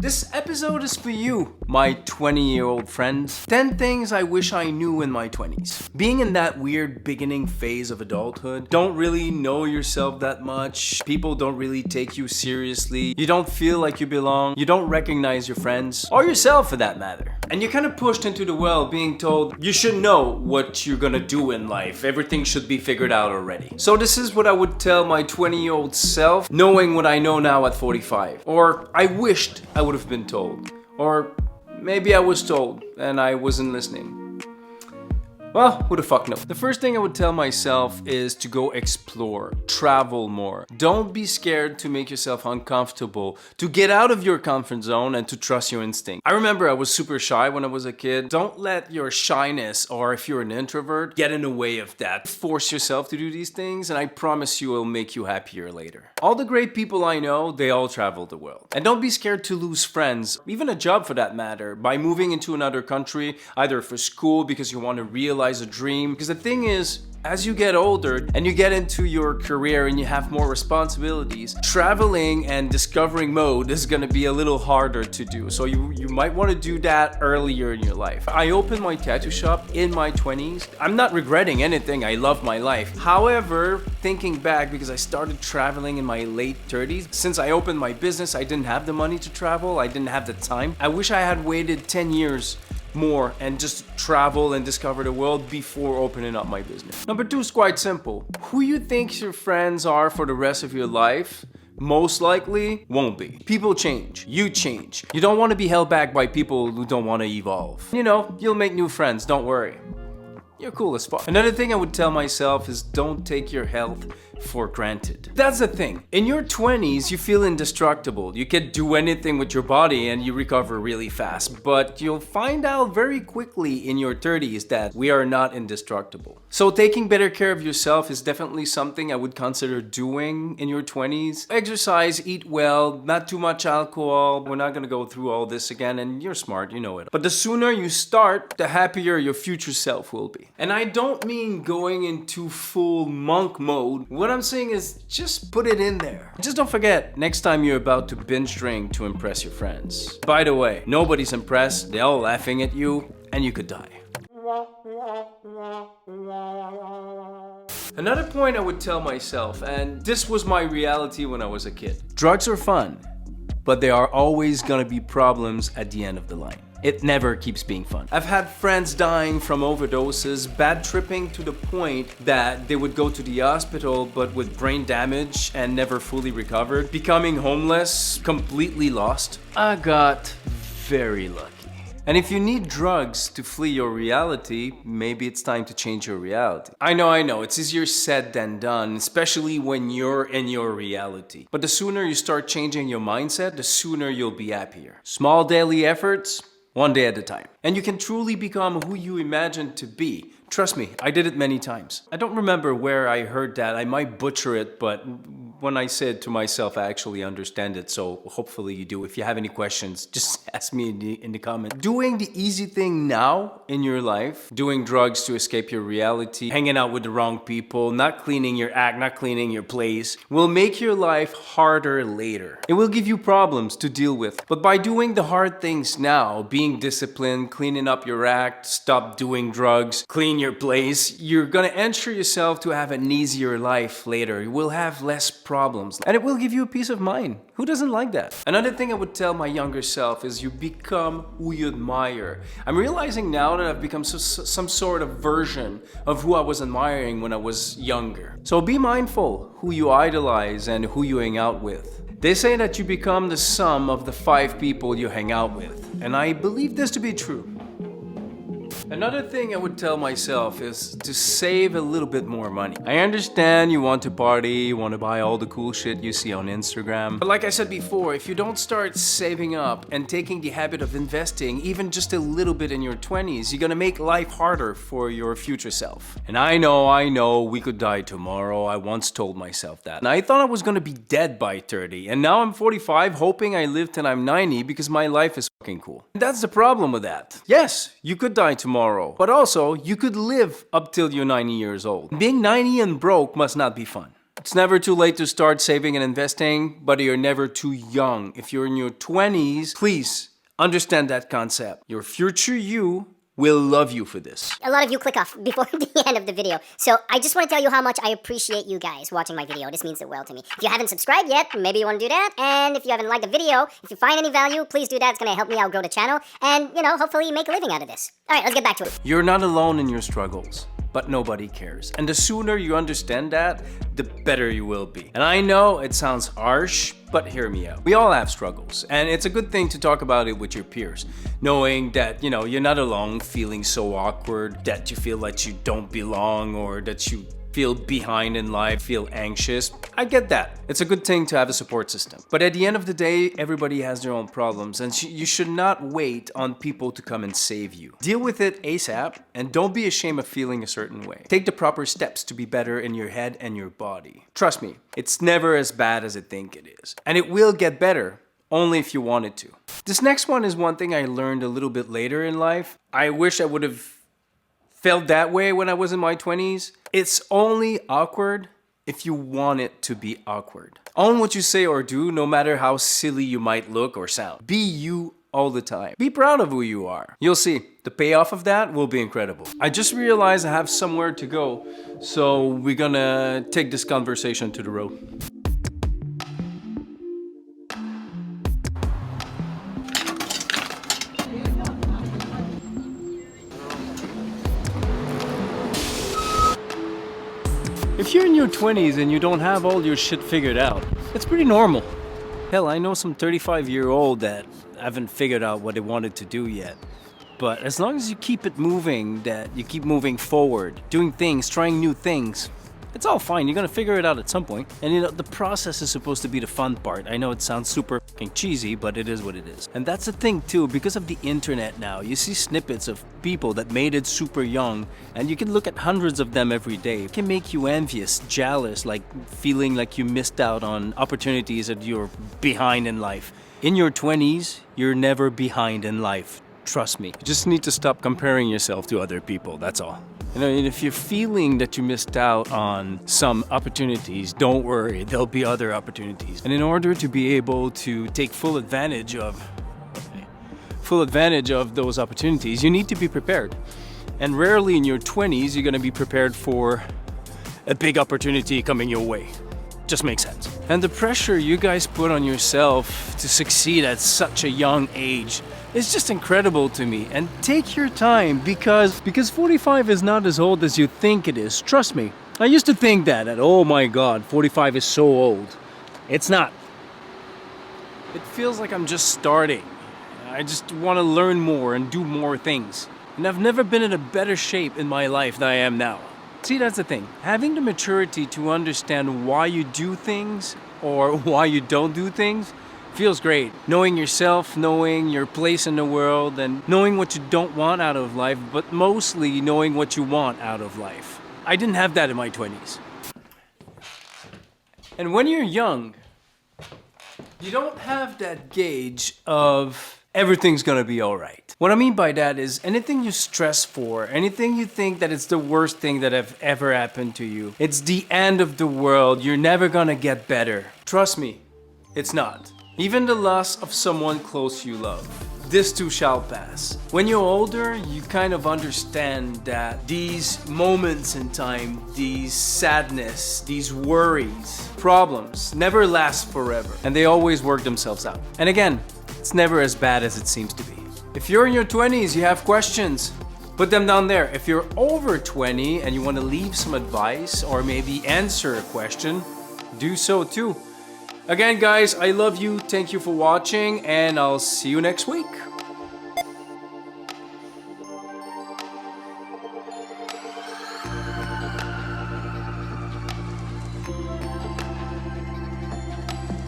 This episode is for you, my 20-year-old friends. 10 things I wish I knew in my 20s. Being in that weird beginning phase of adulthood, don't really know yourself that much, people don't really take you seriously, you don't feel like you belong, you don't recognize your friends, or yourself for that matter. And you're kind of pushed into the world being told you should know what you're gonna do in life, everything should be figured out already. So this is what I would tell my 20-year-old self, knowing what I know now at 45. Or I wished I would have been told. Or maybe I was told and I wasn't listening. Well, who the fuck knows? The first thing I would tell myself is to go explore, travel more. Don't be scared to make yourself uncomfortable, to get out of your comfort zone and to trust your instinct. I remember I was super shy when I was a kid. Don't let your shyness, or if you're an introvert, get in the way of that. Force yourself to do these things and I promise you it'll make you happier later. All the great people I know, they all travel the world. And don't be scared to lose friends, even a job for that matter, by moving into another country, either for school because you want to realize a dream. Because the thing is, as you get older and you get into your career and you have more responsibilities, traveling and discovering mode is going to be a little harder to do. So you might want to do that earlier in your life. I opened my tattoo shop in my 20s. I'm not regretting anything. I love my life. However, thinking back, because I started traveling in my late 30s, since I opened my business, I didn't have the money to travel. I didn't have the time. I wish I had waited 10 years more and just travel and discover the world before opening up my business. Number 2 is quite simple. Who you think your friends are for the rest of your life most likely won't be. People change. You change. You don't want to be held back by people who don't want to evolve. You know, you'll make new friends, don't worry. You're cool as fuck. Another thing I would tell myself is don't take your health for granted. That's the thing. In your 20s, you feel indestructible. You can do anything with your body and you recover really fast. But you'll find out very quickly in your 30s that we are not indestructible. So taking better care of yourself is definitely something I would consider doing in your 20s. Exercise, eat well, not too much alcohol. We're not gonna go through all this again, and you're smart, you know it. But the sooner you start, the happier your future self will be. And I don't mean going into full monk mode. What I'm saying is just put it in there. Just don't forget, next time you're about to binge drink to impress your friends. By the way, nobody's impressed, they're all laughing at you, and you could die. Another point I would tell myself, and this was my reality when I was a kid. Drugs are fun, but there are always gonna be problems at the end of the line. It never keeps being fun. I've had friends dying from overdoses, bad tripping to the point that they would go to the hospital but with brain damage and never fully recovered, becoming homeless, completely lost. I got very lucky. And if you need drugs to flee your reality, maybe it's time to change your reality. I know, it's easier said than done, especially when you're in your reality. But the sooner you start changing your mindset, the sooner you'll be happier. Small daily efforts, one day at a time. And you can truly become who you imagine to be. Trust me, I did it many times. I don't remember where I heard that. I might butcher it, but when I say it to myself, I actually understand it. So hopefully you do. If you have any questions, just ask me in the comments. Doing the easy thing now in your life, doing drugs to escape your reality, hanging out with the wrong people, not cleaning your act, not cleaning your place, will make your life harder later. It will give you problems to deal with. But by doing the hard things now, being disciplined, cleaning up your act, stop doing drugs, clean your place, you're gonna ensure yourself to have an easier life later. You will have less problems and it will give you a peace of mind. Who doesn't like that? Another thing I would tell my younger self is you become who you admire. I'm realizing now that I've become some sort of version of who I was admiring when I was younger. So be mindful who you idolize and who you hang out with. They say that you become the sum of the 5 people you hang out with, and I believe this to be true. Another thing I would tell myself is to save a little bit more money. I understand you want to party, you want to buy all the cool shit you see on Instagram. But like I said before, if you don't start saving up and taking the habit of investing even just a little bit in your 20s, you're gonna make life harder for your future self. And I know, we could die tomorrow. I once told myself that. And I thought I was gonna be dead by 30. And now I'm 45, hoping I live till I'm 90 because my life is fucking cool. And that's the problem with that. Yes, you could die tomorrow, but also you could live up till you're 90 years old. Being 90 and broke must not be fun. It's never too late to start saving and investing, but you're never too young. If you're in your 20s, please understand that concept. Your future you will love you for this. A lot of you click off before the end of the video. So I just want to tell you how much I appreciate you guys watching my video. This means the world to me. If you haven't subscribed yet, maybe you want to do that. And if you haven't liked the video, if you find any value, please do that. It's going to help me out grow the channel. And, you know, hopefully make a living out of this. All right, let's get back to it. You're not alone in your struggles, but nobody cares. And the sooner you understand that, the better you will be. And I know it sounds harsh, but hear me out. We all have struggles, and it's a good thing to talk about it with your peers, knowing that, you know, you're not alone, feeling so awkward, that you feel like you don't belong, or that you feel behind in life, feel anxious. I get that. It's a good thing to have a support system. But at the end of the day, everybody has their own problems, and you should not wait on people to come and save you. Deal with it ASAP, and don't be ashamed of feeling a certain way. Take the proper steps to be better in your head and your body. Trust me, it's never as bad as I think it is. And it will get better, only if you want it to. This next one is one thing I learned a little bit later in life. I wish I would have felt that way when I was in my 20s. It's only awkward if you want it to be awkward. Own what you say or do, no matter how silly you might look or sound. Be you all the time. Be proud of who you are. You'll see, the payoff of that will be incredible. I just realized I have somewhere to go, so we're gonna take this conversation to the road. If you're in your 20s and you don't have all your shit figured out, it's pretty normal. Hell, I know some 35-year-old that haven't figured out what they wanted to do yet. But as long as you keep it moving, that you keep moving forward, doing things, trying new things, it's all fine. You're gonna figure it out at some point. And you know, the process is supposed to be the fun part. I know it sounds super fucking cheesy, but it is what it is. And that's the thing too, because of the internet now, you see snippets of people that made it super young, and you can look at hundreds of them every day. It can make you envious, jealous, like feeling like you missed out on opportunities that you're behind in life. In your 20s, you're never behind in life. Trust me. You just need to stop comparing yourself to other people, that's all. You know, and if you're feeling that you missed out on some opportunities, don't worry, there'll be other opportunities. And in order to be able to take full advantage of those opportunities, you need to be prepared. And rarely in your 20s, you're gonna be prepared for a big opportunity coming your way. Just makes sense. And the pressure you guys put on yourself to succeed at such a young age is just incredible to me. And take your time, because 45 is not as old as you think it is. Trust me. I used to think that oh my god, 45 is so old. It's not. It feels like I'm just starting. I just want to learn more and do more things. And I've never been in a better shape in my life than I am now. See, that's the thing. Having the maturity to understand why you do things or why you don't do things feels great. Knowing yourself, knowing your place in the world, and knowing what you don't want out of life, but mostly knowing what you want out of life. I didn't have that in my 20s. And when you're young, you don't have that gauge of everything's gonna be all right. What I mean by that is anything you stress for, anything you think that it's the worst thing that have ever happened to you, it's the end of the world, you're never gonna get better. Trust me, it's not. Even the loss of someone close you love, this too shall pass. When you're older, you kind of understand that these moments in time, these sadness, these worries, problems never last forever, and they always work themselves out. And again, it's never as bad as it seems to be. If you're in your 20s, you have questions, put them down there. If you're over 20 and you want to leave some advice or maybe answer a question, do so too. Again, guys, I love you. Thank you for watching, and I'll see you next week.